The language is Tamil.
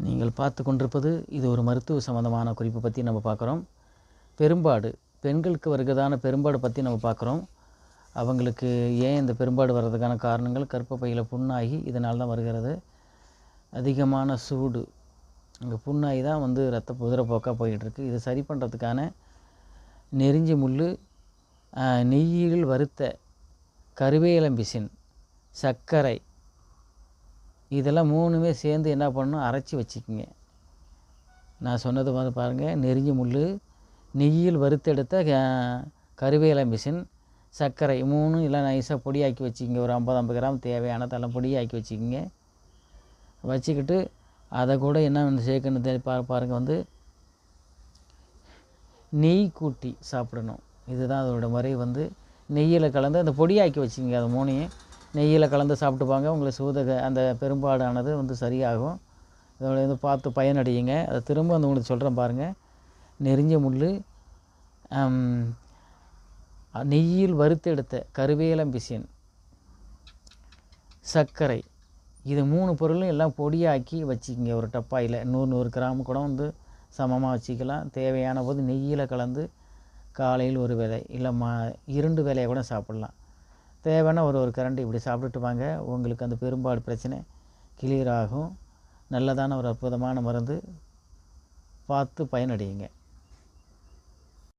நீங்கள் பார்த்து கொண்டிருப்பது இது ஒரு மருத்துவ சம்மந்தமான குறிப்பு பற்றி நம்ம பார்க்குறோம். பெரும்பாடு பெண்களுக்கு வருகிறதான பெரும்பாடு பற்றி நம்ம பார்க்குறோம். அவங்களுக்கு ஏன் இந்த பெரும்பாடு வர்றதுக்கான காரணங்கள் கர்ப்பப்பையில் புண்ணாகி இதனால் தான் வருகிறது. அதிகமான சூடு அங்கே புண்ணாகி தான் ரத்த குதிரைப்போக்காக போயிட்டுருக்கு. இது சரி பண்ணுறதுக்கான நெறிஞ்சி முள், நெய்யில் வறுத்த கருவேலம்பிசின், சர்க்கரை இதெல்லாம் மூணுமே சேர்ந்து என்ன பண்ணணும், அரைச்சி வச்சுக்கிங்க. நான் சொன்னது பாருங்கள், நெறிஞ்சி முள், நெய்யில் வறுத்தெடுத்த கருவேலம்பிசின், சர்க்கரை மூணும் எல்லாம் நைஸாக பொடியாக்கி வச்சுக்கிங்க. ஒரு 50 கிராம் தேவையானதெல்லாம் பொடியாக்கி வச்சுக்கிங்க. வச்சுக்கிட்டு அதை கூட என்ன சேர்க்கணும் பாருங்கள், நெய் கூட்டி சாப்பிடணும். இதுதான் அதோட முறை. நெய்யில் கலந்து அந்த பொடியாக்கி வச்சுக்கிங்க. அது மூணையும் நெய்யில் கலந்து சாப்பிட்டுப்பாங்க. உங்களுக்கு அந்த பெரும்பாடானது சரியாகும். இதோட பார்த்து பயனடையுங்க. அதை திரும்ப உங்களுக்கு சொல்கிறேன் பாருங்கள். நெறிஞ்ச முள், நெய்யில் வறுத்தெடுத்த கருவேலம்பிசின், சர்க்கரை, இது 3 பொருளும் எல்லாம் பொடியாக்கி வச்சுக்கிங்க. ஒரு டப்பாயில் 100 கிராம் கூட சமமாக வச்சுக்கலாம். தேவையான போது நெய்யில் கலந்து காலையில் ஒரு வேளை இல்லை 2 வேளையை கூட சாப்பிட்லாம். தேவைன்னா ஒரு கரண்டி இப்படி சாப்பிட்டுட்டு வாங்க. உங்களுக்கு அந்த பெரும்பாடு பிரச்சனை கிளியர் ஆகும். நல்லதான ஒரு அற்புதமான மருந்து. பார்த்து பயனடையுங்க.